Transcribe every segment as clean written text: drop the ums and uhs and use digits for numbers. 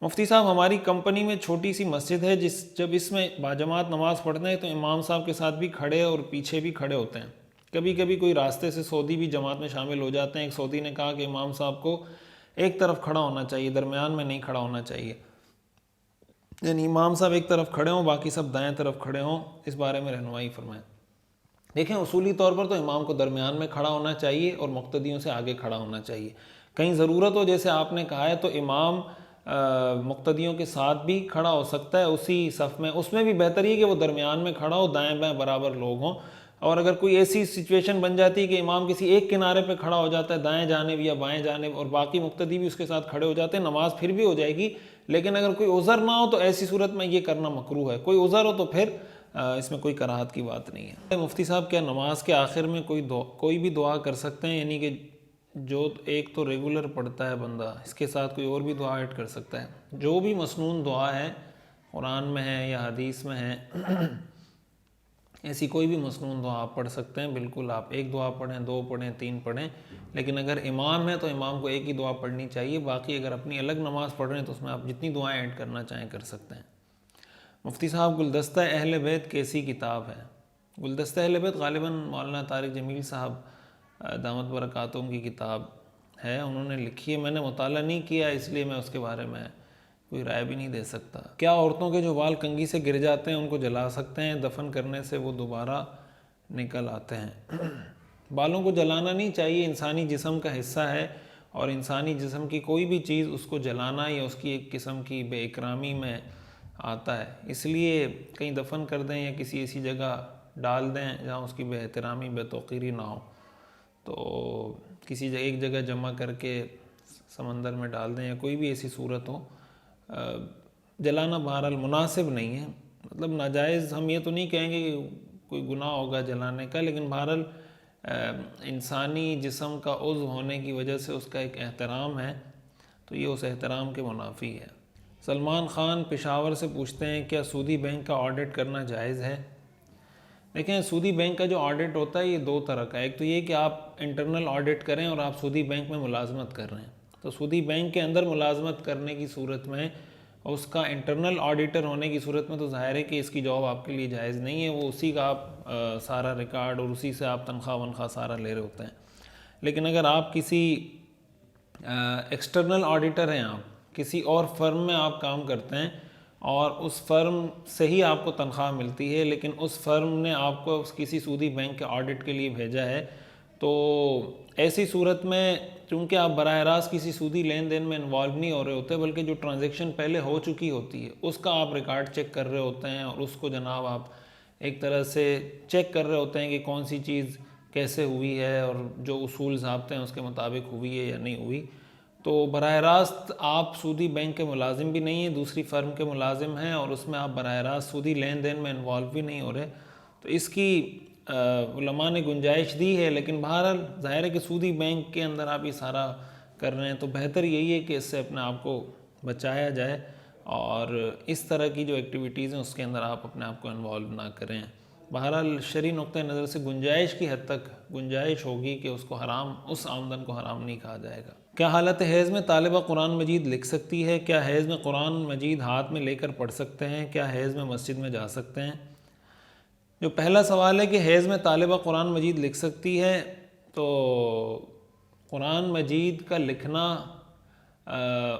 مفتی صاحب، ہماری کمپنی میں چھوٹی سی مسجد ہے، جب اس میں باجماعت نماز پڑھتے ہیں تو امام صاحب کے ساتھ بھی کھڑے اور پیچھے بھی کھڑے ہوتے ہیں۔ کبھی کبھی کوئی راستے سے سعودی بھی جماعت میں شامل ہو جاتے ہیں۔ ایک سعودی نے کہا کہ امام صاحب کو ایک طرف کھڑا ہونا چاہیے، درمیان میں نہیں کھڑا ہونا چاہیے، یعنی امام صاحب ایک طرف کھڑے ہوں، باقی سب دائیں طرف کھڑے ہوں۔ اس بارے میں رہنمائی فرمائیں۔ دیکھیں، اصولی طور پر تو امام کو درمیان میں کھڑا ہونا چاہیے اور مقتدیوں سے آگے کھڑا ہونا چاہیے۔ کہیں ضرورت ہو، جیسے آپ نے کہا ہے، تو امام مقتدیوں کے ساتھ بھی کھڑا ہو سکتا ہے اسی صف میں۔ اس میں بھی بہتر یہ کہ وہ درمیان میں کھڑا ہو، دائیں بائیں برابر لوگ ہوں۔ اور اگر کوئی ایسی سچویشن بن جاتی ہے کہ امام کسی ایک کنارے پہ کھڑا ہو جاتا ہے، دائیں جانب یا بائیں جانب، اور باقی مقتدی بھی اس کے ساتھ کھڑے ہو جاتے ہیں، نماز پھر بھی ہو جائے گی۔ لیکن اگر کوئی عذر نہ ہو تو ایسی صورت میں یہ کرنا مکروہ ہے۔ کوئی عذر ہو تو پھر اس میں کوئی کراہت کی بات نہیں ہے۔ مفتی صاحب، کیا نماز کے آخر میں کوئی بھی دعا کر سکتے ہیں؟ یعنی کہ جو ایک تو ریگولر پڑھتا ہے بندہ، اس کے ساتھ کوئی اور بھی دعا ایڈ کر سکتا ہے؟ جو بھی مسنون دعا ہے، قرآن میں ہے یا حدیث میں ہے، ایسی کوئی بھی مسنون دعا آپ پڑھ سکتے ہیں۔ بالکل، آپ ایک دعا پڑھیں، دو پڑھیں، تین پڑھیں، لیکن اگر امام ہے تو امام کو ایک ہی دعا پڑھنی چاہیے۔ باقی اگر اپنی الگ نماز پڑھ رہے ہیں تو اس میں آپ جتنی دعائیں ایڈ کرنا چاہیں کر سکتے ہیں۔ مفتی صاحب، گلدستہ اہل بیت کیسی کتاب ہے؟ گلدستہ اہل بیت غالباً مولانا طارق جمیل صاحب دامت برکاتہم کی کتاب ہے، انہوں نے لکھی ہے۔ میں نے مطالعہ نہیں کیا، اس لیے میں اس کے بارے میں کوئی رائے بھی نہیں دے سکتا۔ کیا عورتوں کے جو بال کنگھی سے گر جاتے ہیں ان کو جلا سکتے ہیں؟ دفن کرنے سے وہ دوبارہ نکل آتے ہیں؟ بالوں کو جلانا نہیں چاہیے، انسانی جسم کا حصہ ہے، اور انسانی جسم کی کوئی بھی چیز اس کو جلانا یا اس کی ایک قسم کی بے اکرامی میں آتا ہے۔ اس لیے کہیں دفن کر دیں یا کسی ایسی جگہ ڈال دیں جہاں اس کی بے احترامی، بے توقیری نہ ہو، تو کسی جگہ ایک جگہ جمع کر کے سمندر میں ڈال دیں یا کوئی بھی ایسی صورت ہو۔ جلانا بہرحال مناسب نہیں ہے، مطلب ناجائز ہم یہ تو نہیں کہیں گے کہ کوئی گناہ ہوگا جلانے کا، لیکن بہرحال انسانی جسم کا عضو ہونے کی وجہ سے اس کا ایک احترام ہے، تو یہ اس احترام کے منافی ہے۔ سلمان خان پشاور سے پوچھتے ہیں، کیا سودی بینک کا آڈٹ کرنا جائز ہے؟ دیکھیں، سودی بینک کا جو آڈٹ ہوتا ہے یہ دو طرح کا ہے۔ ایک تو یہ کہ آپ انٹرنل آڈٹ کریں اور آپ سودی بینک میں ملازمت کر رہے ہیں، تو سودی بینک کے اندر ملازمت کرنے کی صورت میں، اس کا انٹرنل آڈیٹر ہونے کی صورت میں تو ظاہر ہے کہ اس کی جاب آپ کے لیے جائز نہیں ہے۔ وہ اسی کا آپ سارا ریکارڈ اور اسی سے آپ تنخواہ ونخواہ سارا لے رہے ہوتے ہیں۔ لیکن اگر آپ کسی ایکسٹرنل آڈیٹر ہیں، آپ کسی اور فرم میں آپ کام کرتے ہیں اور اس فرم سے ہی آپ کو تنخواہ ملتی ہے، لیکن اس فرم نے آپ کو کسی سودی بینک کے آڈٹ کے لیے بھیجا ہے، تو ایسی صورت میں چونکہ آپ براہ راست کسی سودی لین دین میں انوالو نہیں ہو رہے ہوتے، بلکہ جو ٹرانزیکشن پہلے ہو چکی ہوتی ہے اس کا آپ ریکارڈ چیک کر رہے ہوتے ہیں، اور اس کو جناب آپ ایک طرح سے چیک کر رہے ہوتے ہیں کہ کون سی چیز کیسے ہوئی ہے اور جو اصول ضابطے ہیں اس کے مطابق ہوئی ہے یا نہیں ہوئی، تو براہ راست آپ سودی بینک کے ملازم بھی نہیں ہیں، دوسری فرم کے ملازم ہیں، اور اس میں آپ براہ راست سودی لین دین میں انوالو بھی نہیں ہو رہے، تو اس کی علماء نے گنجائش دی ہے۔ لیکن بہرحال ظاہر ہے کہ سودی بینک کے اندر آپ یہ سارا کر رہے ہیں، تو بہتر یہی ہے کہ اس سے اپنے آپ کو بچایا جائے، اور اس طرح کی جو ایکٹیویٹیز ہیں اس کے اندر آپ اپنے آپ کو انوالو نہ کریں۔ بہرحال شرعی نقطہ نظر سے گنجائش کی حد تک گنجائش ہوگی کہ اس کو حرام، اس آمدن کو حرام نہیں کہا جائے گا۔ کیا حالت حیض میں طالبہ قرآن مجید لکھ سکتی ہے؟ کیا حیض میں قرآن مجید ہاتھ میں لے کر پڑھ سکتے ہیں؟ کیا حیض میں مسجد میں جا سکتے ہیں؟ جو پہلا سوال ہے کہ حیض میں طالبہ قرآن مجید لکھ سکتی ہے، تو قرآن مجید کا لکھنا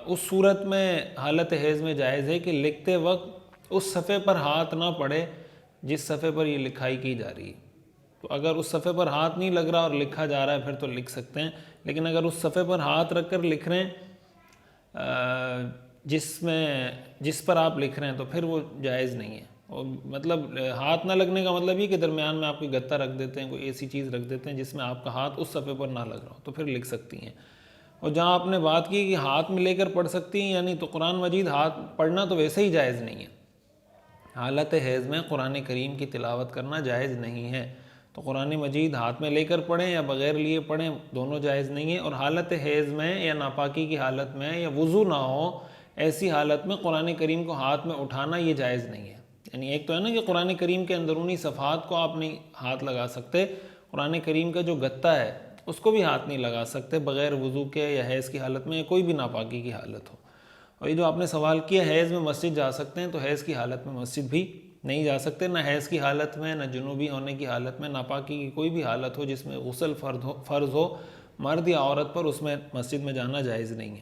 اس صورت میں حالت حیض میں جائز ہے کہ لکھتے وقت اس صفحے پر ہاتھ نہ پڑے جس صفحے پر یہ لکھائی کی جا رہی ہے۔ تو اگر اس صفحے پر ہاتھ نہیں لگ رہا اور لکھا جا رہا ہے پھر تو لکھ سکتے ہیں، لیکن اگر اس صفحے پر ہاتھ رکھ کر لکھ رہے ہیں جس پر آپ لکھ رہے ہیں، تو پھر وہ جائز نہیں ہے۔ اور مطلب ہاتھ نہ لگنے کا مطلب یہ کہ درمیان میں آپ کوئی گتہ رکھ دیتے ہیں، کوئی ایسی چیز رکھ دیتے ہیں جس میں آپ کا ہاتھ اس صفحے پر نہ لگ رہا ہو، تو پھر لکھ سکتی ہیں۔ اور جہاں آپ نے بات کی کہ ہاتھ میں لے کر پڑھ سکتی ہیں، یعنی تو قرآن مجید ہاتھ پڑھنا تو ویسے ہی جائز نہیں ہے۔ حالت حیض میں قرآن کریم کی تلاوت کرنا جائز نہیں ہے، تو قرآن مجید ہاتھ میں لے کر پڑھیں یا بغیر لیے پڑھیں، دونوں جائز نہیں ہیں۔ اور حالت حیض میں یا ناپاکی کی حالت میں یا وضو نہ ہو، ایسی حالت میں قرآن کریم کو ہاتھ میں اٹھانا یہ جائز نہیں ہے۔ یعنی ایک تو ہے نا کہ قرآن کریم کے اندرونی صفحات کو آپ نہیں ہاتھ لگا سکتے، قرآن کریم کا جو گتہ ہے اس کو بھی ہاتھ نہیں لگا سکتے بغیر وضو کے یا حیض کی حالت میں یا کوئی بھی ناپاکی کی حالت ہو۔ اور یہ جو آپ نے سوال کیا حیض میں مسجد جا سکتے ہیں، تو حیض کی حالت میں مسجد بھی نہیں جا سکتے، نہ حیض کی حالت میں، نہ جنوبی ہونے کی حالت میں، ناپاکی کی کوئی بھی حالت ہو جس میں غسل فرض ہو مرد یا عورت پر، اس میں مسجد میں جانا جائز نہیں ہے۔